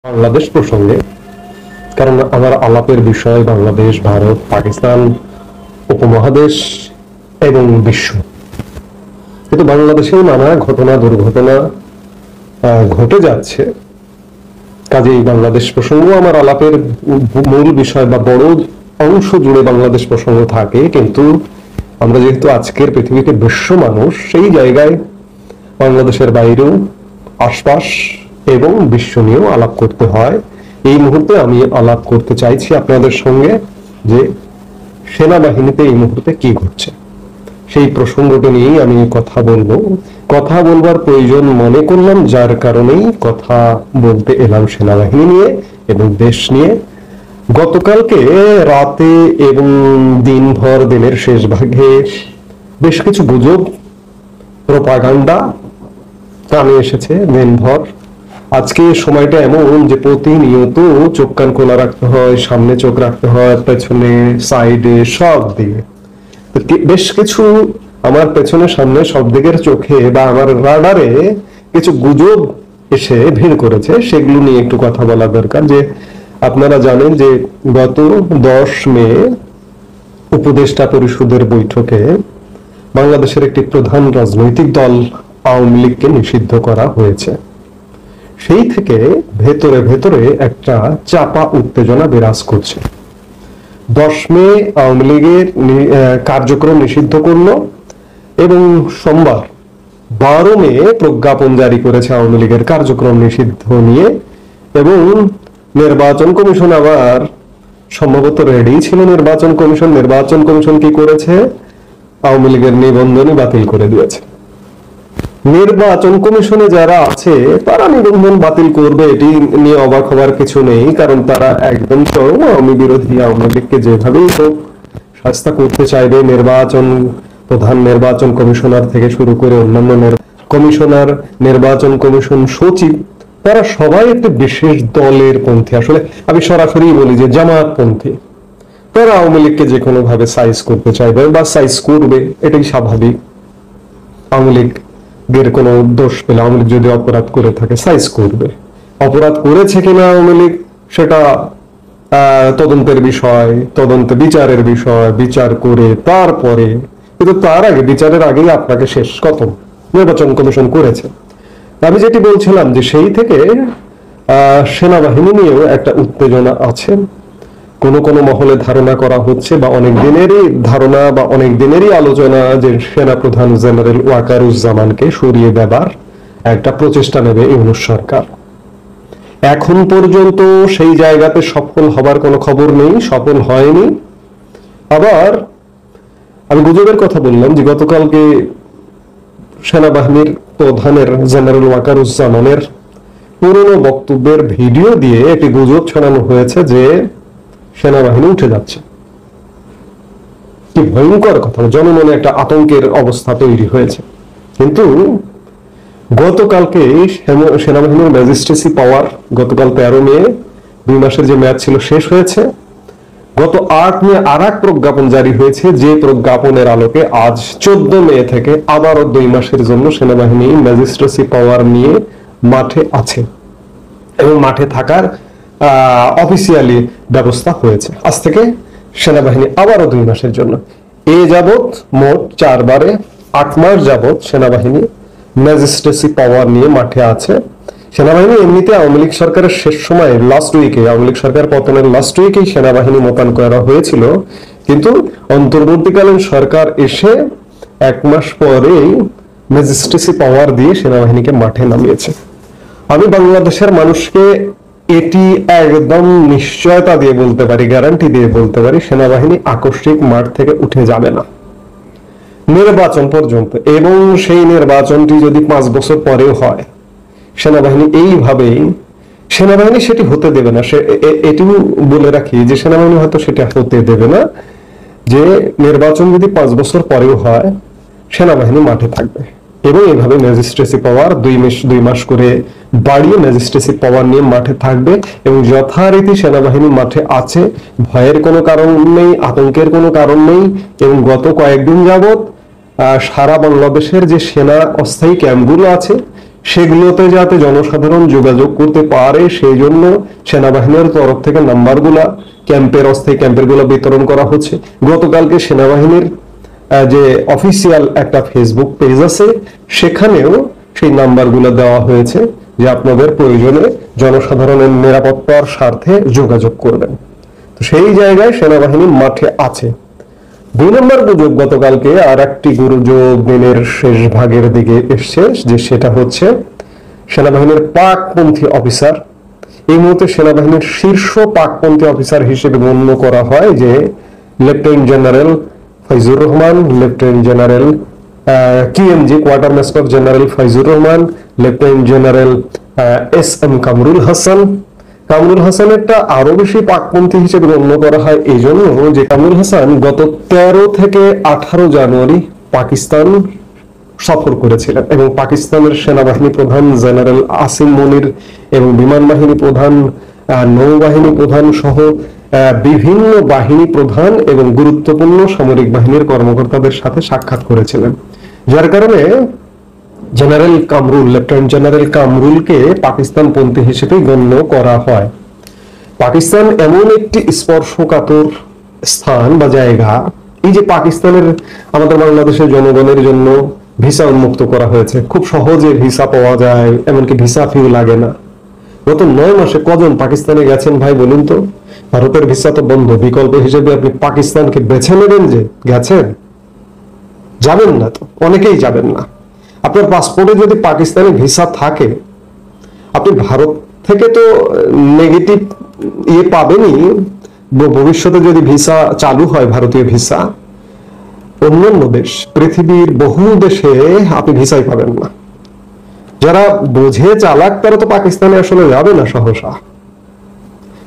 বাংলাদেশ প্রসঙ্গে, কারণ আমার আলাপের বিষয় বাংলাদেশ, ভারত, পাকিস্তান, উপমহাদেশ এবং বিশ্ব। কিন্তু বাংলাদেশেও নানা ঘটনা দুর্ঘটনা ঘটে যাচ্ছে, কাজেই বাংলাদেশ প্রসঙ্গ আমার আলাপের মূল বিষয় বা বড় অংশ জুড়ে বাংলাদেশ প্রসঙ্গ থাকে। কিন্তু আমরা যেহেতু আজকের পৃথিবীতে বিশ্ব মানুষ, সেই জায়গায় বাংলাদেশের বাইরেও আশপাশ এবং বিশ্ব নিয়েও আলাপ করতে হয়। এই মুহূর্তে আমি আলাপ করতে চাইছি আপনাদের সঙ্গে যে সেনাবাহিনীতে এই মুহূর্তে কি ঘটছে, সেই প্রসঙ্গটি নিয়েই আমি কথা বলবো। কথা বলবার প্রয়োজন মনে করলাম, যার কারণেই কথা বলতে এলাম সেনাবাহিনী নিয়ে এবং দেশ নিয়ে। গতকালকে রাতে এবং দিনভর, দিনের শেষ ভাগে বেশ কিছু গুজব, প্রোপাগান্ডা কানে এসেছে দিনভর। আজকে সময়টা এমন যে প্রতিনিয়ত চোখ কান খোলা রাখতে হয়, সামনে চোখ রাখতে হয়, পেছনে, সাইডে, সব দিকে বেশ কিছু আমার পেছনে সামনে সব দিকের চোখে বা আমার রাডারে কিছু গুজব এসে ভিড় করেছে। সেগুলো নিয়ে একটু কথা বলা দরকার। যে আপনারা জানেন যে গত 10 মে উপদেষ্টা পরিষদের বৈঠকে বাংলাদেশের একটি প্রধান রাজনৈতিক দল আওয়ামী লীগকে নিষিদ্ধ করা হয়েছে। সেই থেকে ভেতরে ভেতরে একটা চাপা উত্তেজনা বিরাজ করছে। 10 মে আওয়ামী লীগের কার্যক্রম নিষিদ্ধ করলো এবং সোমবার 12 মে প্রজ্ঞাপন জারি করেছে আওয়ামী লীগের কার্যক্রম নিষিদ্ধ নিয়ে। এবং নির্বাচন কমিশন আবার সম্ভবত রেডি ছিল। নির্বাচন কমিশন কি করেছে? আওয়ামী লীগের নিবন্ধনই বাতিল করে দিয়েছে। নির্বাচন কমিশনে যারা আছে তারা নিবন্ধন বাতিল করবে, এটি নিয়ে অবাক হবার কিছু নেই। কারণ তারা একদম চরম আওয়ামী বিরোধী। আওয়ামী লীগকে যেভাবেই হোক শাস্তি করতে চাইবে। প্রধান নির্বাচন কমিশনার থেকে শুরু করে অন্যান্য কমিশনার, নির্বাচন কমিশন সচিব, তারা সবাই একটি বিশেষ দলের পন্থী। আসলে আমি সরাসরি বলি যে জামায়াতপন্থী। তারা আওয়ামী লীগকে যে কোনো ভাবে সাইজ করতে চাইবে বা সাইজ করবে, এটাই স্বাভাবিক। আওয়ামী লীগের কোনো দোষ পেলে, আওয়ামী লীগ যদি অপরাধ করে থাকে, সাইজ করবে। অপরাধ করেছে কিনা আওয়ামী লীগ সেটা তদন্তের বিষয়, বিচারের বিষয়, বিচার করে তারপরে। কিন্তু তার আগে, বিচারের আগেই আপনাকে শেষ খতম নির্বাচন কমিশন করেছে। আমি যেটি বলছিলাম যে সেই থেকে সেনাবাহিনী নিয়েও একটা উত্তেজনা আছে। কোন কোন মহলে ধারণা করা হচ্ছে বা অনেক দিনেরই ধারণা বা অনেক দিনেরই আলোচনা যে সেনাপ্রধান জেনারেল ওয়াকারুজ্জামানকে সরিয়ে দেবার একটা প্রচেষ্টা নেবে ইউনূস সরকার। এখন পর্যন্ত সেই জায়গাতে সফল হবার কোনো খবর নেই, সফল হয়নি। আবার আমি গুজবের কথা বললাম যে গতকালকে সেনাবাহিনীর প্রধানের জেনারেল ওয়াকারুজ্জামানের পুরনো বক্তব্যের ভিডিও দিয়ে একটি গুজব ছড়ানো হয়েছে যে সেনাবাহিনী উঠে যাচ্ছে। কি ভয়ঙ্কর কথা! জনমনে একটা আতঙ্কের অবস্থা তৈরি হয়েছে। কিন্তু গতকালকে সেনাবাহিনীর ম্যাজিস্ট্রেসি পাওয়ার, গতকাল 13 মে 2 মাসের যে মেয়াদ ছিল শেষ হয়েছে। গত 8 মে আর এক প্রজ্ঞাপন জারি হয়েছে, যে প্রজ্ঞাপনের আলোকে আজ 14 মে থেকে আবারও 2 মাসের জন্য সেনাবাহিনী ম্যাজিস্ট্রেসি পাওয়ার নিয়ে মাঠে আছে এবং মাঠে থাকার অফিসিয়ালি ব্যবস্থা হয়েছে। আজ থেকে সেনাবাহিনী আবারও 2 মাসের জন্য, এ যাবৎ মোট 4 বারে 8 মাস যাবৎ সেনাবাহিনী ম্যাজিস্ট্রেসি পাওয়ার নিয়ে মাঠে আছে। সেনাবাহিনী এমনিতে আওয়ামী লীগ সরকারের শেষ সময়ে, লাস্ট উইকে, আওয়ামী লীগ সরকার পতনের লাস্ট উইকেই সেনাবাহিনী মোতায়েন করা হয়েছিল। কিন্তু অন্তর্বর্তীকালীন সরকার এসে 1 মাস পরেই ম্যাজিস্ট্রেসি পাওয়ার দিয়ে সেনাবাহিনীকে মাঠে নামিয়েছে। আমি বাংলাদেশের মানুষকে এটি একদম নিশ্চয়তা দিয়ে বলতে পারি, গ্যারান্টি দিয়ে বলতে পারি, সেনাবাহিনী আকস্মিক মাঠ থেকে উঠে যাবে না নির্বাচন পর্যন্ত। এবং সেই নির্বাচনটি যদি 5 বছর পরেও হয়, সেনাবাহিনী এইভাবেই, সেনাবাহিনী সেটি হতে দেবে না। এটিও বলে রাখি যে সেনাবাহিনী হয়তো সেটা হতে দেবে না, যে নির্বাচন যদি 5 বছর পরেও হয়, সেনাবাহিনী মাঠে থাকবে। এবং এইভাবে ম্যাজিস্ট্রেসি পাওয়ার 2 মাস করে বাড়িয়ে ম্যাজিস্ট্রেসি পাওয়ার নিয়ে মাঠে থাকবে। এবং যথারীতি সেনাবাহিনী মাঠে আছে, ভয়ের কোনো কারণ নেই, আতঙ্কের কোনো কারণ নেই। এবং গত কয়েকদিন যাবৎ সারা বাংলাদেশের যে সেনা অস্থায়ী ক্যাম্পগুলো আছে সেগুলোতে যাতে জনসাধারণ যোগাযোগ করতে পারে সেই জন্য সেনাবাহিনীর তরফ থেকে নাম্বারগুলা ক্যাম্পের অস্থায়ী ক্যাম্পের গুলো বিতরণ করা হচ্ছে। গতকালকে সেনাবাহিনীর যে অফিসিয়াল একটা ফেসবুক পেজ আছে সেখানেও সেই নাম্বারগুলো দেওয়া হয়েছে যে আপনাদের প্রয়োজনে জনসাধারণের নিরাপত্তার স্বার্থে যোগাযোগ করবেন। তো সেই জায়গায় সেনাবাহিনী মাঠে আছে। 2 নম্বর গুজব গতকালকে আর একটি গুজব দিনের শেষ ভাগের দিকে এসছে, যে সেটা হচ্ছে সেনাবাহিনীর পাকপন্থী অফিসার, এই মুহূর্তে সেনাবাহিনীর শীর্ষ পাকপন্থী অফিসার হিসেবে গণ্য করা হয় যে lieutenant general Faizur Rahman, lieutenant general QMG quarter master general Faizur Rahman, lieutenant general S M. Kamrul Hasan. Kamrul হাসানেরটা আরো বেশি পাকপন্থী হিসেবে গণ্য করা হয় এই জন্য যে কামরুল হাসান গত 13 থেকে 18 জানুয়ারি পাকিস্তান সফর করেছিলেন এবং পাকিস্তানের সেনাবাহিনী প্রধান জেনারেল আসিম মনির এবং বিমান বাহিনী প্রধান, নৌবাহিনী প্রধান সহ বিভিন্ন বাহিনী প্রধান এবং গুরুত্বপূর্ণ সামরিক বাহিনীর কর্মকর্তাদের সাথে সাক্ষাৎ করেছিলেন, যার কারণে জেনারেল কামরুল, লেফটেন্যান্ট জেনারেল কামরুলকে পাকিস্তানপন্থী হিসেবে গণ্য করা হয়। পাকিস্তান এমন একটি স্পর্শকাতর স্থান বা জায়গা, এই যে পাকিস্তানের আমাদের বাংলাদেশের জনগণের জন্য ভিসা উন্মুক্ত করা হয়েছে, খুব সহজে ভিসা পাওয়া যায়, এমনকি ভিসা ফিও লাগে না। গত 9 মাসে কজন পাকিস্তানে গেছেন ভাই বলুন তো? ভারতের ভিসা তো বন্ধ, বিকল্প হিসেবে আপনি পাকিস্তানকে বেছে নেবেন যে গেছেন? যাবেন না তো, অনেকেই যাবেন না। আপনার পাসপোর্টে যদি পাকিস্তানি ভিসা থাকে, আপনি ভারত থেকে তো নেগেটিভ পাবেনই, ভবিষ্যতে যদি ভিসা চালু হয় ভারতীয় ভিসা, অন্যান্য দেশ, পৃথিবীর বহু দেশে আপনি ভিসাই পাবেন না। যারা বোঝে চালাক তারা তো পাকিস্তানে আসলে যাবে না সহসা।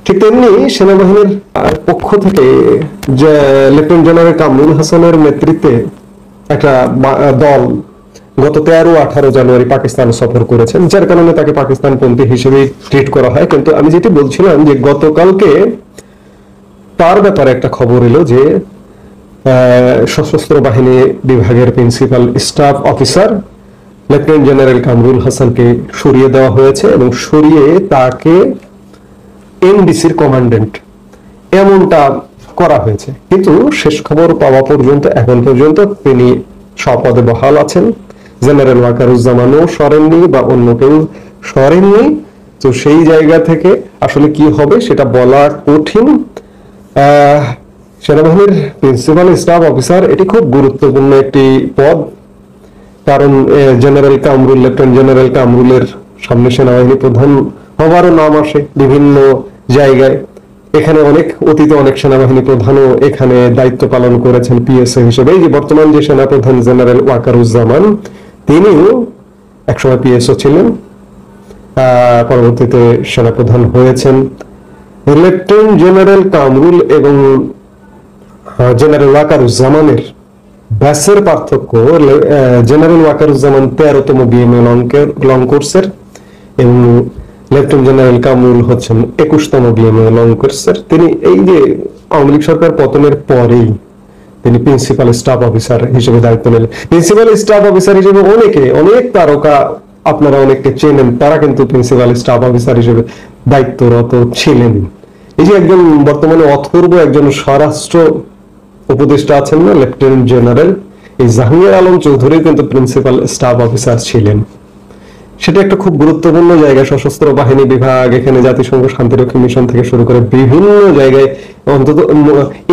ঠিক তেমনি সেনাবাহিনীর পক্ষ থেকে যে লেফটেন্যান্ট জেনারেল কামরুল হাসানের নেতৃত্বে একটা দল গত 13-18 জানুয়ারি পাকিস্তান সফর করেছেন, যার কারণে তাকে পাকিস্তানপন্থী হিসেবে ট্রিট করা হয়। কিন্তু আমি যেটি বলছিলাম যে গতকালকে তার ব্যাপারে একটা খবর এলো যে সশস্ত্র বাহিনী বিভাগের principal staff officer lieutenant general Kamrul হাসানকে সরিয়ে দেওয়া হয়েছে এবং সরিয়ে তাকে এনডিসির কমান্ডেন্ট এমনটা করা হয়েছে। কিন্তু শেষ খবর পাওয়া পর্যন্ত এখন পর্যন্ত তিনি স্বপদে বহাল আছেন। জেনারেল ওয়াকারুজ্জামানও সরেননি বা অন্য কেউ সরেননি। তো সেই জায়গা থেকে আসলে কি হবে সেটা বলা কঠিন। সেনাবাহিনীর প্রিন্সিপাল স্টাফ অফিসার এটি খুব গুরুত্বপূর্ণ একটি পদ, কারণ জেনারেল কামরুল, লেফটেন্যান্ট জেনারেল কামরুলের সামনে সেনাবাহিনী প্রধান হবারও নাম আসে বিভিন্ন জায়গায়। এখানে অতীতে অনেক সেনাবাহিনী প্রধানও এখানে দায়িত্ব পালন করেছেন পিএসএ হিসেবে। এই যে বর্তমান যে সেনাপ্রধান জেনারেল ওয়াকারুজ্জামান, তিনিও একসময় পিএসও ছিলেন, পরবর্তীতে সেনাপ্রধান হয়েছেন। লেফটেন্যান্ট জেনারেল কামরুল এবং জেনারেল ওয়াকারুজ্জামানের ব্যাসের পার্থক্য, জেনারেল ওয়াকারুজ্জামান 13তম বিএমএ লং কোর্সের এবং লেফটেন্যান্ট জেনারেল কামরুল হচ্ছেন 21তম বিএমএ লং কোর্সের। তিনি এই যে আওয়ামী লীগ সরকার পতনের পরেই তিনি প্রিন্সিপাল স্টাফ অফিসার হিসেবে দায়িত্ব নিলেন। প্রিন্সিপাল স্টাফ অফিসার হিসেবে অনেক তারকা আপনারা অনেককে চেনেন, তারা কিন্তু প্রিন্সিপাল স্টাফ অফিসার হিসেবে দায়িত্বরত ছিলেন। এই যে একজন বর্তমানে অথর্ব একজন স্বরাষ্ট্র উপদেষ্টা আছেন না, লেফটেন্যান্ট জেনারেল, এই জাহাঙ্গীর আলম চৌধুরী কিন্তু প্রিন্সিপাল স্টাফ অফিসার ছিলেন। সেটা একটা খুব গুরুত্বপূর্ণ জায়গা। সশস্ত্র বাহিনী বিভাগ, এখানে জাতিসংঘ শান্তিরক্ষী মিশন থেকে শুরু করে বিভিন্ন জায়গায় অন্তত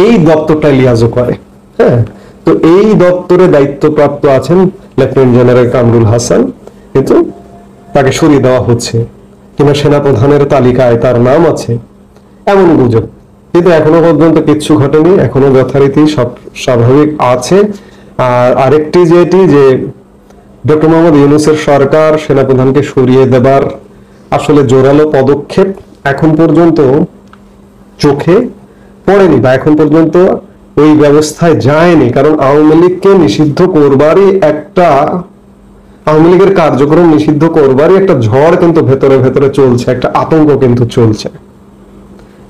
এই দপ্তরটা লিয়াজও করে। হ্যাঁ, তো এই দপ্তরে দায়িত্বপ্রাপ্ত আছেন লেফটেন্যান্ট জেনারেল কামরুল হাসান, কিন্তু তাকে সরিয়ে দেওয়া হচ্ছে কিংবা সেনাপ্রধানের তালিকায় তার নাম আছে, এমন গুজব। কিন্তু এখনো পর্যন্ত কিচ্ছু ঘটেনি, এখনো যথারীতি সব স্বাভাবিক আছে। আর আরেকটি যেটি যে ডক্টর মোহাম্মদ ইউনূসের সরকার সেনাপ্রধানকে সরিয়ে দেবার আসলে জোরালো পদক্ষেপ এখন পর্যন্ত চোখে পড়েনি বা এখন পর্যন্ত ওই ব্যবস্থায় যায়নি, কারণ আওয়ামী লীগকে নিষিদ্ধ করবারই একটা, আওয়ামী লীগের কার্যক্রম নিষিদ্ধ করবারই একটা ঝড় কিন্তু ভেতরে ভেতরে চলছে, একটা আতঙ্ক কিন্তু চলছে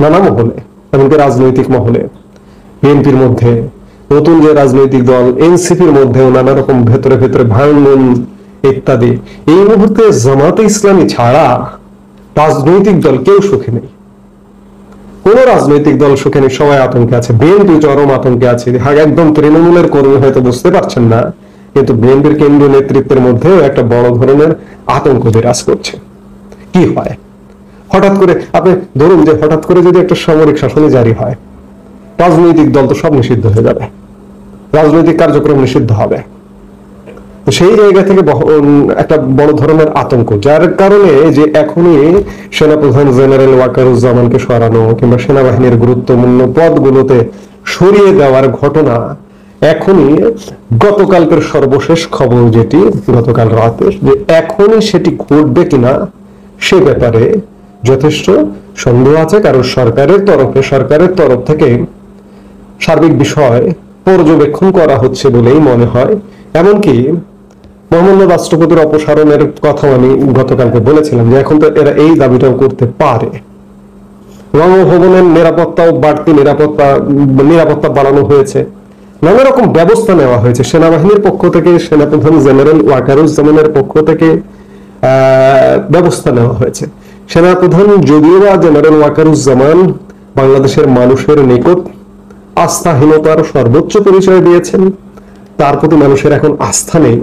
নানা মহলে, এমনকি রাজনৈতিক মহলে, বিএনপির মধ্যে, নতুন যে রাজনৈতিক দল এনসিপির মধ্যেও নানা রকম ভেতরে ভেতরে ভাঙন ইত্যাদি। এই মুহূর্তে জামাতে ইসলামী ছাড়া রাজনৈতিক দল কেউ সুখে নেই, কোন রাজনৈতিক দল সুখে নেই, সবাই আতঙ্কে আছে। বিএনপি চরম আতঙ্কে আছে, একদম তৃণমূলের কর্মী হয়তো বুঝতে পারছেন না, কিন্তু বিএনপির কেন্দ্রীয় নেতৃত্বের মধ্যেও একটা বড় ধরনের আতঙ্ক বিরাজ করছে। কি হয় হঠাৎ করে, আপনি ধরুন যে হঠাৎ করে যদি একটা সামরিক শাসনে জারি হয়, রাজনৈতিক দল তো সব নিষিদ্ধ হয়ে যাবে, রাজনৈতিক কার্যক্রম নিষিদ্ধ হবে। সেই জায়গা থেকে একটা বড় ধরনের আতঙ্ক, যার কারণে যে এখনই সেনাপ্রধান জেনারেল ওয়াকারুজ্জামানকে সরানো কিংবা সেনাবাহিনীর গুরুত্বপূর্ণ পদগুলোতে সরিয়ে দেওয়ার ঘটনা এখনই, গতকালকের সর্বশেষ খবর যেটি গতকাল রাতে, যে এখনই সেটি ঘটবে কিনা সে ব্যাপারে যথেষ্ট সন্দেহ আছে। কারণ সরকারের তরফ থেকে সার্বিক বিষয় পর্যবেক্ষণ করা হচ্ছে বলেই মনে হয়। এমনকি মহামান্য রাষ্ট্রপতির অপসারণের কথা আমি গতকালকে বলেছিলাম যে এখন তো এরা এই দাবিটাও করতে পারে। বঙ্গভবনের নিরাপত্তাও বাড়তি নিরাপত্তা বাড়ানো হয়েছে, নানা রকম ব্যবস্থা নেওয়া হয়েছে সেনাবাহিনীর পক্ষ থেকে, সেনাপ্রধান জেনারেল ওয়াকারুজ্জামানের পক্ষ থেকে ব্যবস্থা নেওয়া হয়েছে। সেনাপ্রধান যদিও বা জেনারেল ওয়াকারুজ্জামান বাংলাদেশের মানুষের নিকট আস্থাহীনতার সর্বোচ্চ পরিচয় দিয়েছেন, তার প্রতি মানুষের এখন আস্থা নেই।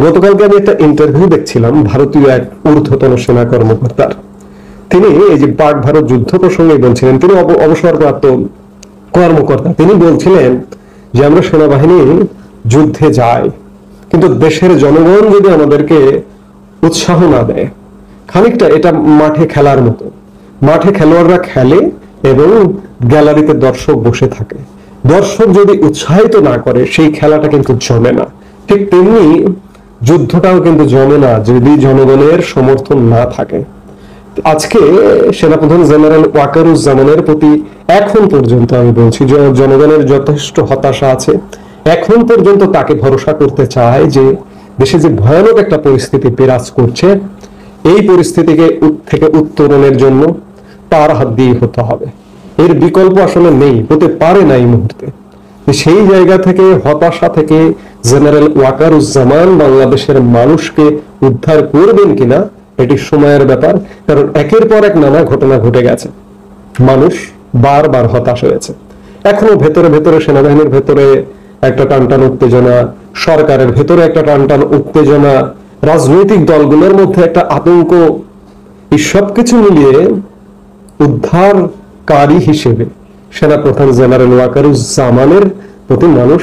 গতকালকে আমি একটা ইন্টারভিউ দেখছিলাম ভারতীয় এক ঊর্ধ্বতন সেনা কর্মকর্তার, তিনি এই যে পাক ভারত যুদ্ধ প্রসঙ্গে বলছিলেন, তিনি অবসরপ্রাপ্ত কর্মকর্তা, তিনি বলছিলেন যে আমরা সেনাবাহিনী যুদ্ধে যাই, কিন্তু দেশের জনগণ যদি আমাদেরকে উৎসাহ না দেয়, খানিকটা এটা মাঠে খেলার মতো, মাঠে খেলোয়াড়রা খেলে এবং গ্যালারিতে দর্শক বসে থাকে, দর্শক যদি উৎসাহিত না করে সেই খেলাটা কিন্তু জমে না। ঠিক তেমনি যুদ্ধটাও কিন্তু জমে না যদি জনগণের সমর্থন না থাকে। আজকে সেনাপ্রধান জেনারেল ওয়াকারুজ্জামানের প্রতি এখন পর্যন্ত আমি বলছি যে জনগণের যথেষ্ট হতাশা আছে। এখন পর্যন্ত তাকে ভরসা করতে চায় যে দেশে যে ভয়ানক একটা পরিস্থিতি বিরাজ করছে, এই পরিস্থিতিকে থেকে উত্তরণের জন্য তার হাত দিয়ে হতে হবে, এর বিকল্প আসলে নেই, হতে পারে না এই মুহূর্তে। সেই জায়গা থেকে, হতাশা থেকে জেনারেল ওয়াকারুজ্জামান বাংলাদেশের মানুষকে উদ্ধার করবেন কিনা এটি সময়ের ব্যাপার। কারণ একের পর এক নানা ঘটনা ঘটে গেছে, মানুষ বারবার হতাশ হয়েছে। এখনো ভেতরে ভেতরে সেনাবাহিনীর ভেতরে একটা টানটান উত্তেজনা, সরকারের ভেতরে একটা টানটান উত্তেজনা, রাজনৈতিক দলগুলোর মধ্যে একটা আতঙ্ক, এই সবকিছু মিলিয়ে উদ্ধারকারী হিসেবে সেনাপ্রধান জেনারেল ওয়াকারুজ্জামানের প্রতি মানুষ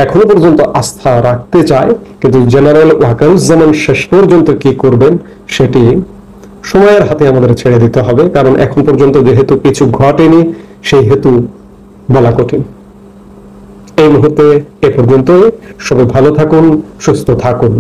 এখনো পর্যন্ত আস্থা রাখতে চায়। কিন্তু জেনারেল ওয়াকারুজ্জামান শেষ পর্যন্ত কি করবেন সেটি সময়ের হাতে আমাদের ছেড়ে দিতে হবে। কারণ এখন পর্যন্ত যেহেতু কিছু ঘটেনি, সেই হেতু বলা কঠিন। এই মুহূর্তে এ পর্যন্ত, সবাই ভালো থাকুন, সুস্থ থাকুন।